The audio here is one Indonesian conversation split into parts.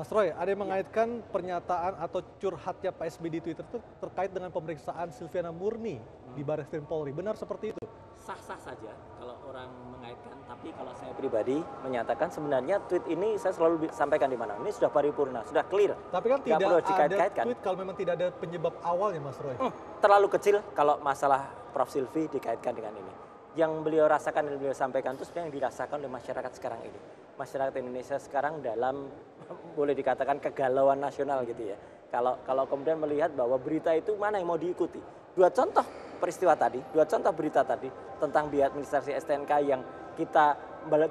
Mas Roy, ada yang mengaitkan pernyataan atau curhatnya Pak SBY di Twitter itu terkait dengan pemeriksaan Silviana Murni di Barreskrim Polri. Benar seperti itu? Sah-sah saja kalau orang mengaitkan, tapi kalau saya pribadi menyatakan sebenarnya tweet ini saya selalu sampaikan di mana. Ini sudah paripurna, sudah clear. Tapi kan Nggak tidak perlu ada dikait-kaitkan. tweet kalau memang tidak ada penyebab awalnya, Mas Roy. Terlalu kecil kalau masalah Prof. Silvi dikaitkan dengan ini. Yang beliau rasakan dan beliau sampaikan itu sebenarnya yang dirasakan oleh masyarakat sekarang ini. Masyarakat Indonesia sekarang dalam boleh dikatakan kegalauan nasional gitu ya. Kalau kemudian melihat bahwa berita itu mana yang mau diikuti. Dua contoh peristiwa tadi, dua contoh berita tadi tentang biaya administrasi STNK yang kita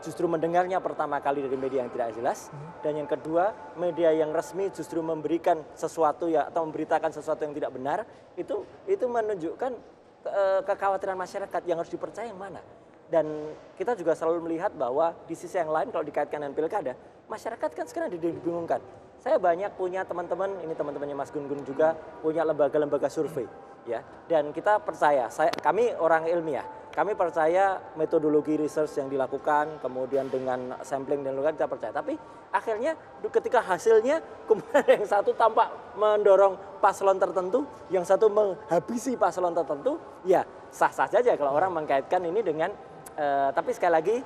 justru mendengarnya pertama kali dari media yang tidak jelas, dan yang kedua media yang resmi justru memberikan sesuatu ya atau memberitakan sesuatu yang tidak benar, itu menunjukkan kekhawatiran masyarakat yang harus dipercaya yang mana. Dan kita juga selalu melihat bahwa di sisi yang lain kalau dikaitkan dengan pilkada, masyarakat kan sekarang dibingungkan. Saya banyak punya teman-teman, ini teman-temannya Mas Gun Gun juga punya lembaga-lembaga survei, ya. Dan kita percaya, kami orang ilmiah, kami percaya metodologi research yang dilakukan, kemudian dengan sampling dan lain-lain kita percaya. Tapi akhirnya ketika hasilnya kemudian yang satu tampak mendorong paslon tertentu, yang satu menghabisi paslon tertentu, ya sah-sah saja kalau orang mengkaitkan ini dengan. Tapi sekali lagi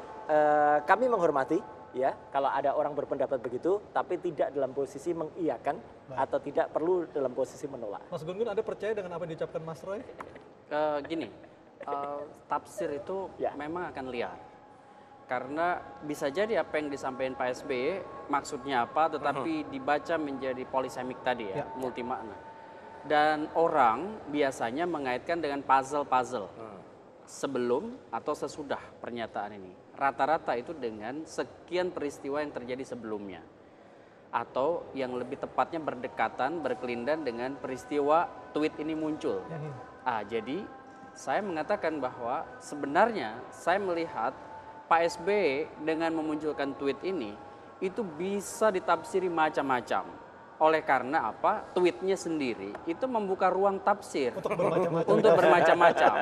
kami menghormati. Ya, kalau ada orang berpendapat begitu, tapi tidak dalam posisi mengiyakan atau tidak perlu dalam posisi menolak. Mas Gun Gun, ada percaya dengan apa yang diucapkan Mas Roy? Gini, tafsir itu memang akan liar. Karena bisa jadi apa yang disampaikan Pak SBY maksudnya apa, tetapi dibaca menjadi polisemik tadi ya, multi makna. Dan orang biasanya mengaitkan dengan puzzle-puzzle sebelum atau sesudah pernyataan ini. Rata-rata itu dengan sekian peristiwa yang terjadi sebelumnya. Atau yang lebih tepatnya berdekatan, berkelindan dengan peristiwa tweet ini muncul. Jadi saya mengatakan bahwa sebenarnya saya melihat Pak SBY dengan memunculkan tweet ini itu bisa ditafsiri macam-macam. Oleh karena apa? Tweetnya sendiri itu membuka ruang tafsir untuk bermacam-macam.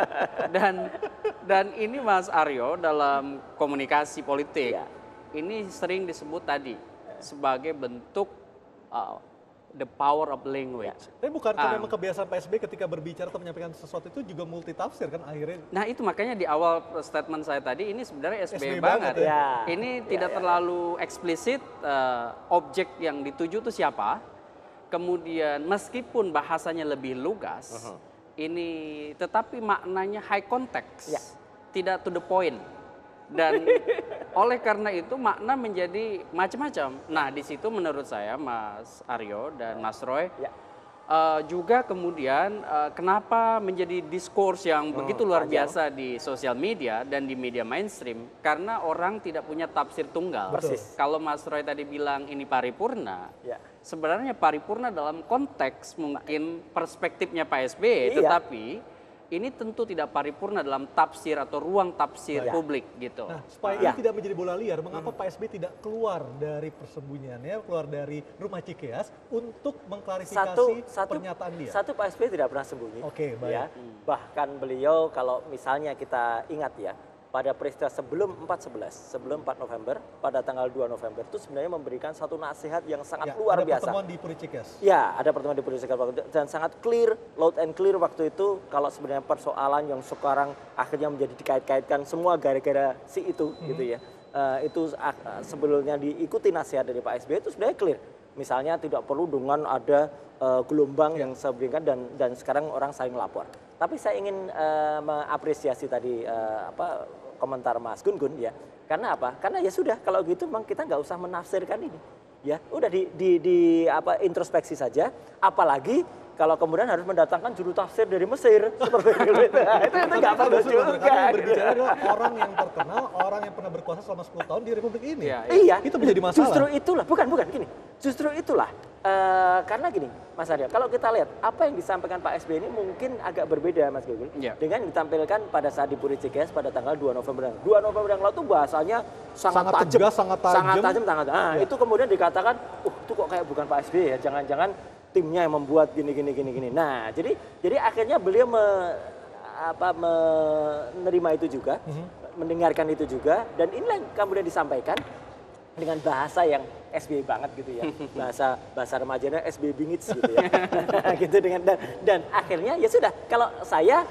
Dan ini Mas Aryo dalam komunikasi politik ini sering disebut tadi sebagai bentuk the power of language. Tapi bukankah memang kebiasaan Pak SBY ketika berbicara atau menyampaikan sesuatu itu juga multitafsir kan akhirnya? Nah itu makanya di awal statement saya tadi ini sebenarnya SBY banget banget. ya. Ini tidak terlalu eksplisit objek yang dituju itu siapa. Kemudian meskipun bahasanya lebih lugas, ini tetapi maknanya high context, tidak to the point. Dan oleh karena itu makna menjadi macam-macam. Nah di situ menurut saya Mas Aryo dan Mas Roy juga kemudian kenapa menjadi diskurs yang begitu luar biasa di sosial media dan di media mainstream, karena orang tidak punya tafsir tunggal. Persis. Kalau Mas Roy tadi bilang ini paripurna, sebenarnya paripurna dalam konteks mungkin perspektifnya Pak SBY, tetapi ini tentu tidak paripurna dalam tafsir atau ruang tafsir publik gitu. Nah, supaya ini tidak menjadi bola liar, mengapa Pak SBY tidak keluar dari persembunyiannya, keluar dari rumah Cikeas untuk mengklarifikasi pernyataan dia? Satu, Pak SBY tidak pernah sembunyi. Oke, baik. Ya. Bahkan beliau kalau misalnya kita ingat ya, pada peristiwa sebelum 4/11, sebelum 4 November, pada tanggal 2 November itu sebenarnya memberikan satu nasihat yang sangat luar biasa. Ada pertemuan di Puri Cikeas. Ya, ada pertemuan di Puri Cikeas dan sangat clear, loud and clear waktu itu kalau sebenarnya persoalan yang sekarang akhirnya menjadi dikait-kaitkan semua gara-gara si itu gitu ya. Itu sebelumnya diikuti nasihat dari Pak SBY itu sebenarnya clear. Misalnya tidak perlu dengan ada gelombang yang seberingan dan sekarang orang saling lapor. Tapi saya ingin mengapresiasi tadi komentar Mas Gun Gun ya. Karena apa? Karena ya sudah kalau gitu memang kita nggak usah menafsirkan ini. Ya, udah introspeksi saja. Apalagi kalau kemudian harus mendatangkan juru tafsir dari Mesir seperti itu. Itu nggak bagus juga. Yang berbicara adalah orang yang terkenal, orang yang pernah berkuasa selama 10 tahun di Republik ini. Iya. Itu menjadi masalah. Justru itulah, bukan gini. Justru itulah. Karena gini, Mas Aryo, kalau kita lihat apa yang disampaikan Pak SBY ini mungkin agak berbeda, Mas Gugul, dengan ditampilkan pada saat di Puri Cikeas pada tanggal 2 November. 2 November yang lalu itu bahasanya sangat tajam, sangat tajam. Itu kemudian dikatakan, itu kok kayak bukan Pak SBY ya, jangan-jangan timnya yang membuat gini. Nah, jadi akhirnya beliau menerima itu juga, mendengarkan itu juga, dan inilah yang kemudian disampaikan. dengan bahasa yang SBY banget gitu ya, bahasa remajanya SBY bingits gitu ya, gitu dan akhirnya ya sudah, kalau saya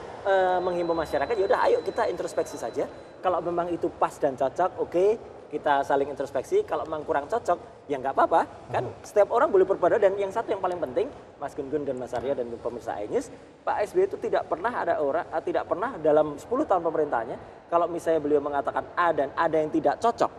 menghimbau masyarakat ya udah ayo kita introspeksi saja, kalau memang itu pas dan cocok, oke, kita saling introspeksi, kalau memang kurang cocok ya nggak apa-apa, kan setiap orang boleh berbeda, dan yang satu yang paling penting Mas Gun-Gun dan Mas Arya dan pemirsa Ainis, Pak SBY itu tidak pernah tidak pernah dalam 10 tahun pemerintahnya, kalau misalnya beliau mengatakan A dan ada yang tidak cocok,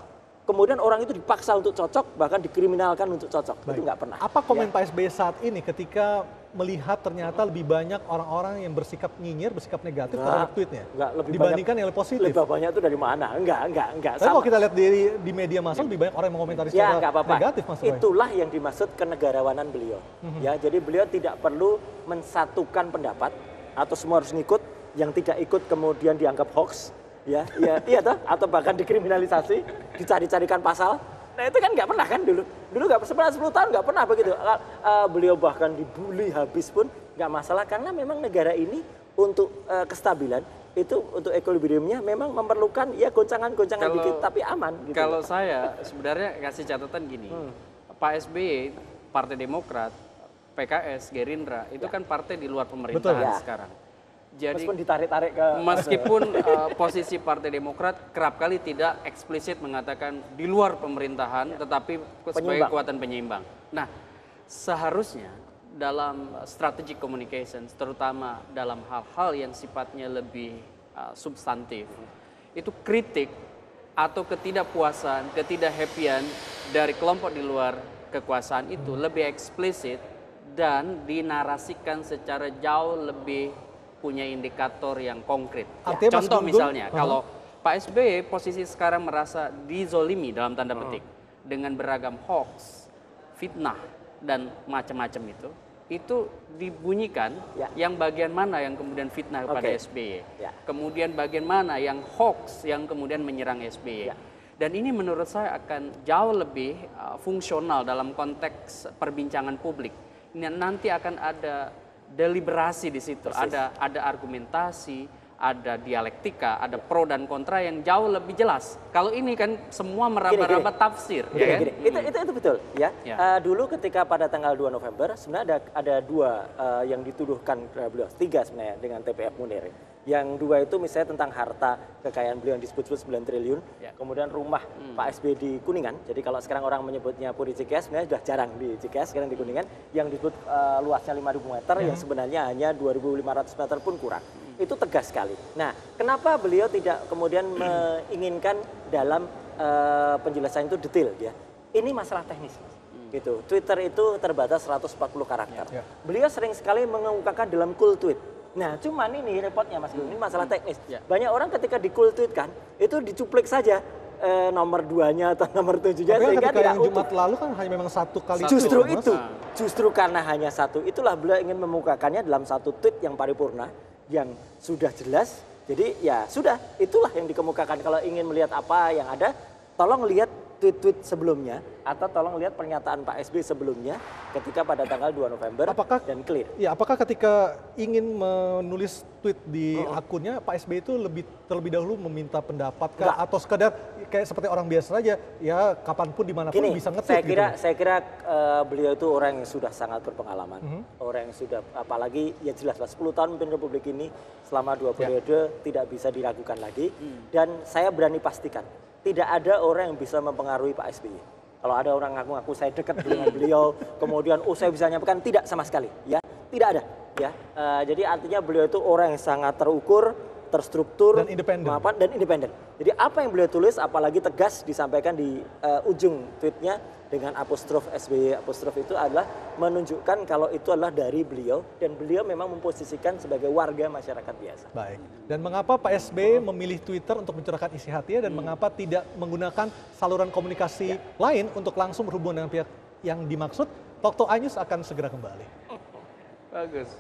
kemudian orang itu dipaksa untuk cocok, bahkan dikriminalkan untuk cocok. Baik. Itu nggak pernah. Apa komen Pak SBY saat ini ketika melihat ternyata lebih banyak orang-orang yang bersikap nyinyir, bersikap negatif terhadap tweetnya dibandingkan yang positif? Lebih banyak itu dari mana? Enggak. Tapi kalau kita lihat di media massa lebih banyak orang yang mengomentari secara negatif, Mas Roy. Itulah yang dimaksud kenegarawanan beliau. Ya, jadi beliau tidak perlu mensatukan pendapat atau semua harus ngikut, yang tidak ikut kemudian dianggap hoax. Iya toh, atau bahkan dikriminalisasi, dicari-carikan pasal. Nah itu kan nggak pernah kan dulu nggak pernah, 10 tahun nggak pernah begitu. Beliau bahkan dibully habis pun nggak masalah, karena memang negara ini untuk kestabilan itu, untuk equilibriumnya memang memerlukan ya goncangan-goncangan dikit tapi aman. Gitu. Kalau saya sebenarnya kasih catatan gini, Pak SBY, Partai Demokrat, PKS, Gerindra itu kan partai di luar pemerintahan sekarang. Jadi meskipun ditarik-tarik ke posisi Partai Demokrat kerap kali tidak eksplisit mengatakan di luar pemerintahan, tetapi sebagai kekuatan penyeimbang. Nah, seharusnya dalam strategic communications, terutama dalam hal-hal yang sifatnya lebih substantif, itu kritik atau ketidakpuasan, ketidakhappyan dari kelompok di luar kekuasaan itu lebih eksplisit dan dinarasikan secara jauh lebih punya indikator yang konkret. Contoh misalnya, kalau Pak SBY posisi sekarang merasa dizolimi dalam tanda petik dengan beragam hoax, fitnah dan macam-macam itu dibunyikan yang bagian mana yang kemudian fitnah kepada SBY, kemudian bagian mana yang hoax yang kemudian menyerang SBY. Dan ini menurut saya akan jauh lebih fungsional dalam konteks perbincangan publik. Nanti akan ada deliberasi di situ, ada argumentasi, ada dialektika, ada pro dan kontra yang jauh lebih jelas. Kalau ini kan semua meraba-raba tafsir. Itu betul ya. Dulu ketika pada tanggal 2 November sebenarnya ada dua yang dituduhkan beliau, 3 sebenarnya dengan TPF Munir. Yang 2 itu misalnya tentang harta kekayaan beliau yang disebut 9 triliun, kemudian rumah Pak SBY di Kuningan. Jadi kalau sekarang orang menyebutnya Puri Cikeas, sebenarnya sudah jarang di Cikeas, sekarang di Kuningan, yang disebut luasnya 5.000 meter, yang sebenarnya hanya 2.500 meter pun kurang. Itu tegas sekali. Nah, kenapa beliau tidak kemudian menginginkan dalam penjelasan itu detail ya? Ini masalah teknis, gitu. Twitter itu terbatas 140 karakter. Beliau sering sekali mengungkapkan dalam cool tweet. Nah, cuman ini repotnya Mas Gun, ini masalah teknis. Banyak orang ketika di cool tweet kan, itu dicuplik saja nomor 2-nya atau nomor 7-nya, sehingga tidak utuh. Jumat lalu kan hanya memang satu kali. Justru karena hanya satu, itulah beliau ingin memukakannya dalam satu tweet yang paripurna, yang sudah jelas. Jadi ya sudah, itulah yang dikemukakan. Kalau ingin melihat apa yang ada, tolong lihat tweet-tweet sebelumnya, atau tolong lihat pernyataan Pak SBY sebelumnya ketika pada tanggal 2 November dan clear. Ya, apakah ketika ingin menulis tweet di akunnya, Pak SBY itu terlebih dahulu meminta pendapat atau sekedar kayak seperti orang biasa saja, ya kapanpun dimanapun bisa nge-tweet gitu? Saya kira beliau itu orang yang sudah sangat berpengalaman, orang yang sudah, apalagi ya jelas 10 tahun memimpin Republik ini selama 2 periode tidak bisa diragukan lagi, dan saya berani pastikan tidak ada orang yang bisa mempengaruhi Pak SBY. Kalau ada orang ngaku-ngaku saya dekat dengan beliau, kemudian saya bisa nyampaikan, tidak sama sekali, ya, tidak ada, ya. Jadi artinya beliau itu orang yang sangat terukur, terstruktur, dan independen. Jadi apa yang beliau tulis, apalagi tegas disampaikan di ujung tweetnya dengan apostrof SBY, apostrof itu adalah menunjukkan kalau itu adalah dari beliau, dan beliau memang memposisikan sebagai warga masyarakat biasa. Baik. Dan mengapa Pak SBY memilih Twitter untuk mencurahkan isi hatinya, dan mengapa tidak menggunakan saluran komunikasi lain untuk langsung berhubungan dengan pihak yang dimaksud? Talk to Ainis akan segera kembali. Bagus.